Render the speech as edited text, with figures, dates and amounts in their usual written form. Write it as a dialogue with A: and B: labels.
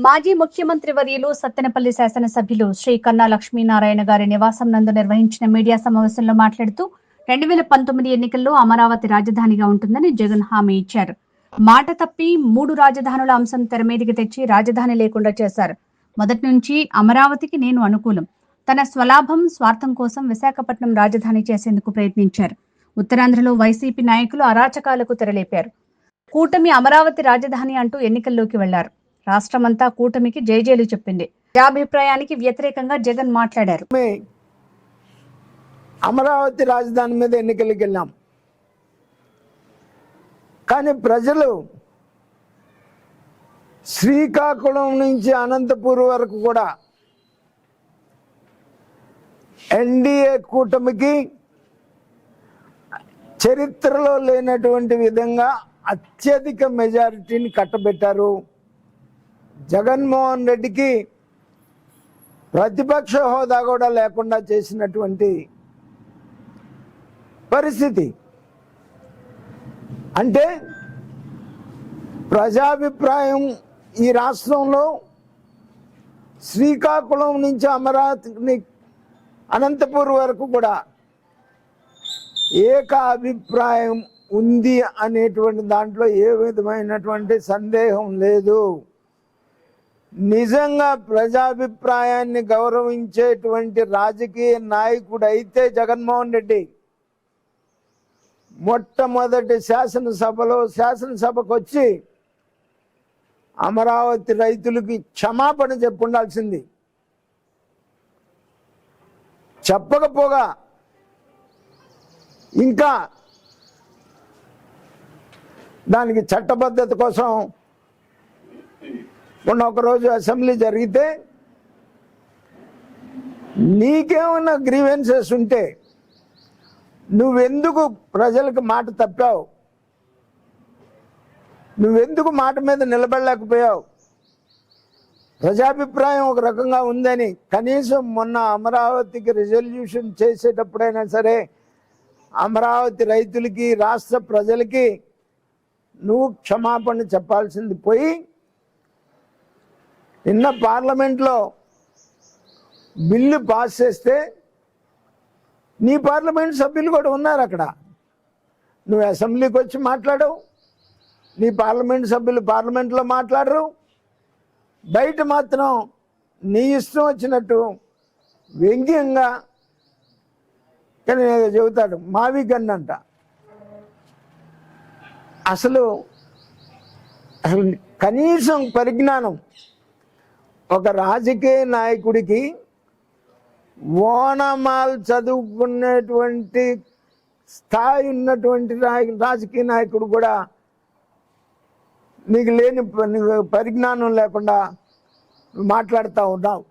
A: మాజీ ముఖ్యమంత్రి వర్యులు సత్తెనపల్లి శాసనసభ్యులు శ్రీ కన్నా లక్ష్మీనారాయణ గారి నివాసం నందు నిర్వహించిన మీడియా సమావేశంలో మాట్లాడుతూ 2019 ఎన్నికల్లో అమరావతి రాజధానిగా ఉంటుందని జగన్ హామీ ఇచ్చారు. మాట తప్పి 3 రాజధానుల అంశం తెరమీదికి తెచ్చి రాజధాని లేకుండా చేశారు. మొదటి నుంచి అమరావతికి నేను అనుకూలం. తన స్వలాభం స్వార్థం కోసం విశాఖపట్నం రాజధాని చేసేందుకు ప్రయత్నించారు. ఉత్తరాంధ్రలో వైసీపీ నాయకులు అరాచకాలకు తెరలేపారు. కూటమి అమరావతి రాజధాని అంటూ ఎన్నికల్లోకి వెళ్లారు. రాష్ట్రమంతా కూటమికి జైజేలు చెప్పింది. అభిప్రాయానికి వ్యతిరేకంగా జగన్ మాట్లాడారు.
B: అమరావతి రాజధాని మీద ఎన్నికలకు వెళ్ళాం, కానీ ప్రజలు శ్రీకాకుళం నుంచి అనంతపూర్ వరకు కూడా ఎన్డీఏ కూటమికి చరిత్రలో లేనటువంటి విధంగా అత్యధిక మెజారిటీని కట్టబెట్టారు. జగన్మోహన్ రెడ్డికి ప్రతిపక్ష హోదా కూడా లేకుండా చేసినటువంటి పరిస్థితి. అంటే ప్రజాభిప్రాయం ఈ రాష్ట్రంలో శ్రీకాకుళం నుంచి అమరావతి అనంతపూర్ వరకు కూడా ఏక అభిప్రాయం ఉంది అనేటువంటి దాంట్లో ఏ విధమైనటువంటి సందేహం లేదు. నిజంగా ప్రజాభిప్రాయాన్ని గౌరవించేటువంటి రాజకీయ నాయకుడు అయితే జగన్మోహన్ రెడ్డి మొట్టమొదటి శాసనసభకు వచ్చి అమరావతి రైతులకి క్షమాపణ చెప్పుండాల్సింది. చెప్పకపోగా ఇంకా దానికి చట్టబద్ధత కోసం మొన్న ఒకరోజు అసెంబ్లీ జరిగితే నీకేమన్నా గ్రీవెన్సెస్ ఉంటే నువ్వెందుకు ప్రజలకు మాట తప్పావు? నువ్వెందుకు మాట మీద నిలబడలేకపోయావు? ప్రజాభిప్రాయం ఒక రకంగా ఉందని కనీసం మొన్న అమరావతికి రిజల్యూషన్ చేసేటప్పుడైనా సరే అమరావతి రైతులకి రాష్ట్ర ప్రజలకి నువ్వు క్షమాపణ చెప్పాల్సింది పోయి నిన్న పార్లమెంట్లో బిల్లు పాస్ చేస్తే నీ పార్లమెంట్ సభ్యులు కూడా ఉన్నారు అక్కడ. నువ్వు అసెంబ్లీకి వచ్చి మాట్లాడవు, నీ పార్లమెంట్ సభ్యులు పార్లమెంట్లో మాట్లాడరు, బయట మాత్రం నీ ఇష్టం వచ్చినట్టు వ్యంగ్యంగా కానీ చెబుతాడు మావి గన్నంట. అసలు కనీసం పరిజ్ఞానం ఒక రాజకీయ నాయకుడికి ఓనమాల్ చదువుకునేటువంటి స్థాయి ఉన్నటువంటి రాజకీయ నాయకుడు కూడా నీకు లేని పరిజ్ఞానం లేకుండా మాట్లాడుతూ ఉన్నావు.